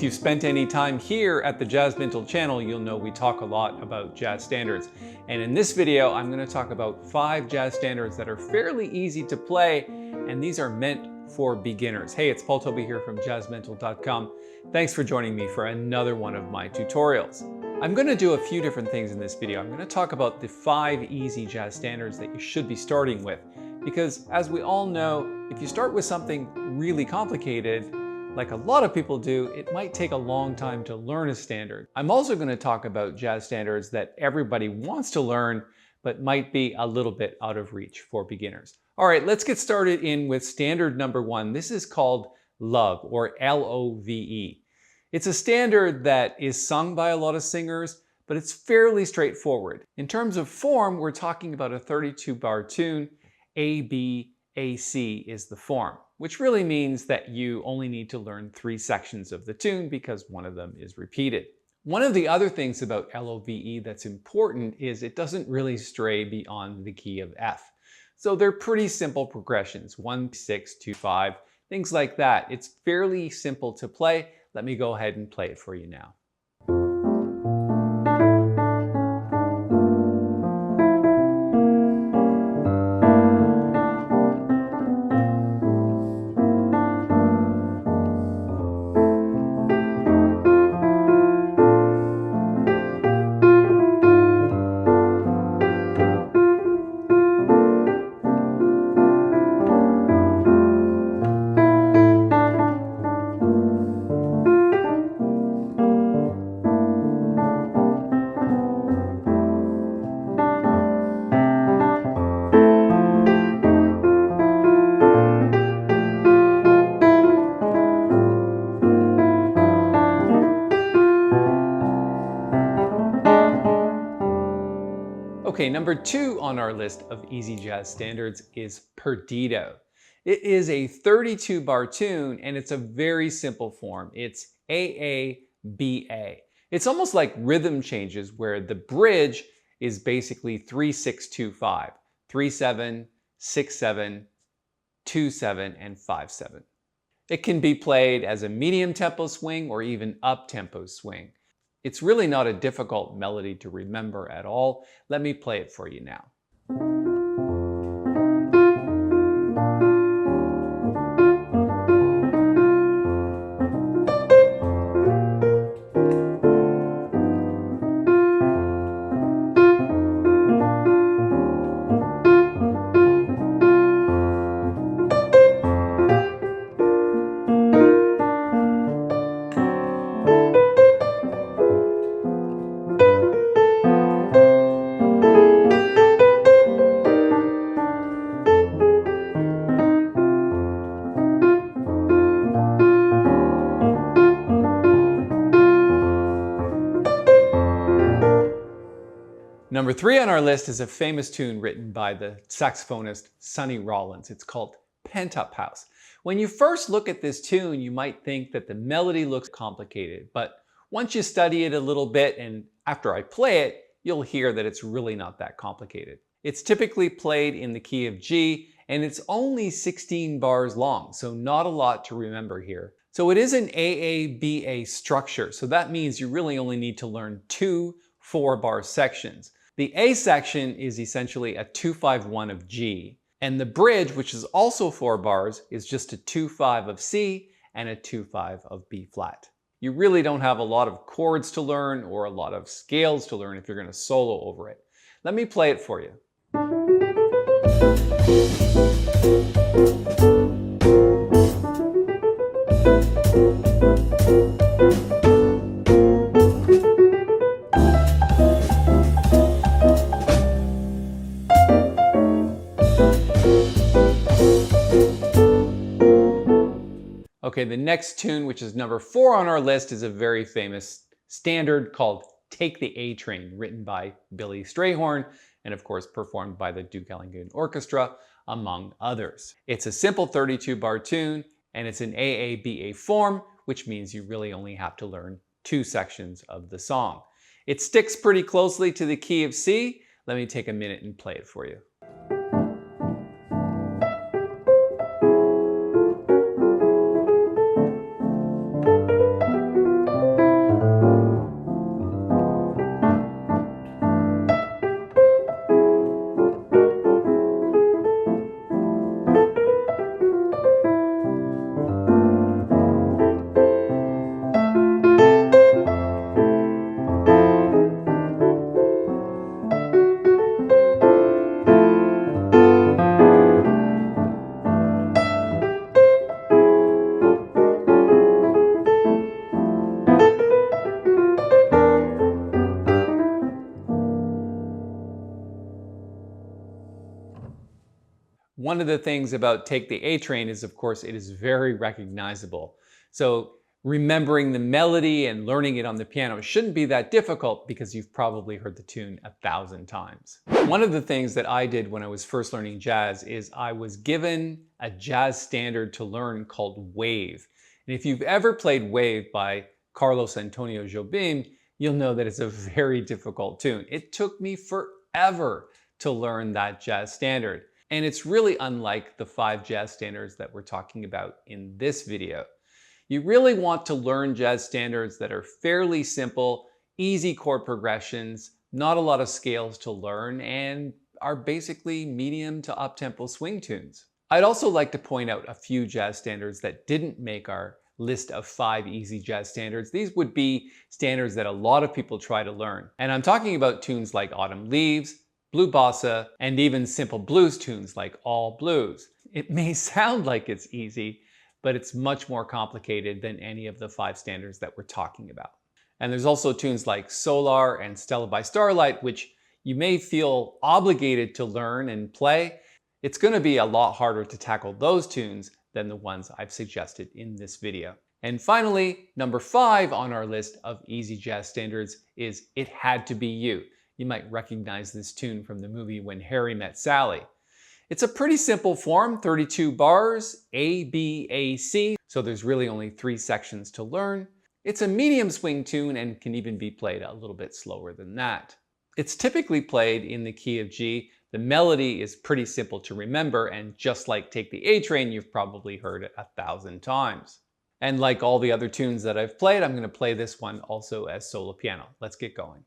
you've spent any time here at the Jazzmentl channel, you'll know we talk a lot about jazz standards. And in this video, I'm going to talk about 5 jazz standards that are fairly easy to play, and these are meant for beginners. Hey, it's Tobey here from Jazzmentl.com. Thanks for joining me for another one of my tutorials. I'm going to do a few different things in this video. I'm going to talk about the 5 easy jazz standards that you should be starting with, because as we all know, if you start with something really complicated, like a lot of people do, it might take a long time to learn a standard. I'm also going to talk about jazz standards that everybody wants to learn, but might be a little bit out of reach for beginners. All right, let's get started in with standard number 1. This is called L.O.V.E, or L-O-V-E. It's a standard that is sung by a lot of singers, but it's fairly straightforward. In terms of form, we're talking about a 32-bar tune. A, B, A, C is the form, which really means that you only need to learn 3 sections of the tune because one of them is repeated. One of the other things about L-O.V.E that's important is it doesn't really stray beyond the key of F. So they're pretty simple progressions, 1, 6, 2, 5, things like that. It's fairly simple to play. Let me go ahead and play it for you now. Okay, number 2 on our list of easy jazz standards is Perdido. It is a 32-bar tune and it's a very simple form. It's A-A-B-A. It's almost like rhythm changes where the bridge is basically 3-6-2-5, 3-7, 6-7, 2-7, and 5-7. It can be played as a medium tempo swing or even up tempo swing. It's really not a difficult melody to remember at all. Let me play it for you now. Number 3 on our list is a famous tune written by the saxophonist Sonny Rollins. It's called Pent House. When you first look at this tune, you might think that the melody looks complicated, but once you study it a little bit and after I play it, you'll hear that it's really not that complicated. It's typically played in the key of G and it's only 16 bars long, so not a lot to remember here. So it is an A-A-B-A structure, so that means you really only need to learn 2 4-bar sections. The A section is essentially a 2-5-1 of G, and the bridge, which is also 4 bars, is just a 2-5 of C and a 2-5 of B flat. You really don't have a lot of chords to learn or a lot of scales to learn if you're going to solo over it. Let me play it for you. Okay, the next tune, which is number 4 on our list, is a very famous standard called Take the A Train, written by Billy Strayhorn, and of course performed by the Duke Ellington Orchestra, among others. It's a simple 32-bar tune, and it's an A-A-B-A form, which means you really only have to learn 2 sections of the song. It sticks pretty closely to the key of C. Let me take a minute and play it for you. One of the things about Take the A Train is, of course, it is very recognizable. So remembering the melody and learning it on the piano shouldn't be that difficult because you've probably heard the tune 1,000 times. One of the things that I did when I was first learning jazz is I was given a jazz standard to learn called Wave. And if you've ever played Wave by Carlos Antonio Jobim, you'll know that it's a very difficult tune. It took me forever to learn that jazz standard. And it's really unlike the 5 jazz standards that we're talking about in this video. You really want to learn jazz standards that are fairly simple, easy chord progressions, not a lot of scales to learn, and are basically medium to up-tempo swing tunes. I'd also like to point out a few jazz standards that didn't make our list of 5 easy jazz standards. These would be standards that a lot of people try to learn. And I'm talking about tunes like Autumn Leaves, Blue Bossa, and even simple blues tunes like All Blues. It may sound like it's easy, but it's much more complicated than any of the 5 standards that we're talking about. And there's also tunes like Solar and Stella by Starlight, which you may feel obligated to learn and play. It's going to be a lot harder to tackle those tunes than the ones I've suggested in this video. And finally, number 5 on our list of easy jazz standards is It Had to Be You. You might recognize this tune from the movie When Harry Met Sally. It's a pretty simple form, 32 bars, A, B, A, C, so there's really only 3 sections to learn. It's a medium swing tune and can even be played a little bit slower than that. It's typically played in the key of G. The melody is pretty simple to remember, and just like Take the A Train, you've probably heard it 1,000 times. And like all the other tunes that I've played, I'm going to play this one also as solo piano. Let's get going.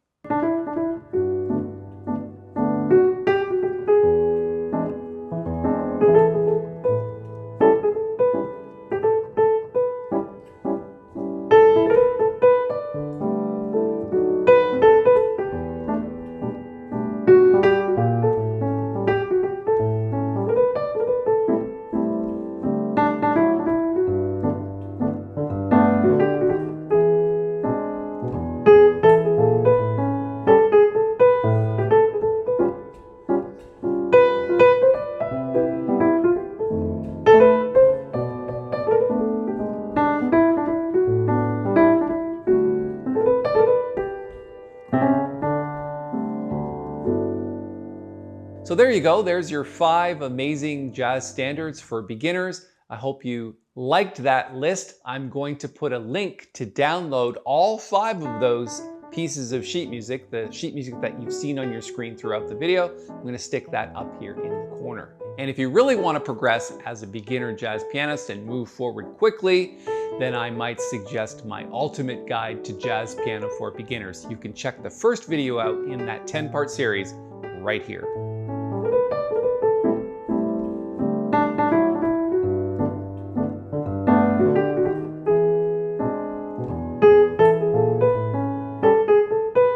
So there you go, there's your 5 amazing jazz standards for beginners. I hope you liked that list. I'm going to put a link to download all 5 of those pieces of sheet music, the sheet music that you've seen on your screen throughout the video. I'm going to stick that up here in the corner. And if you really want to progress as a beginner jazz pianist and move forward quickly, then I might suggest my ultimate guide to jazz piano for beginners. You can check the first video out in that 10-part series right here.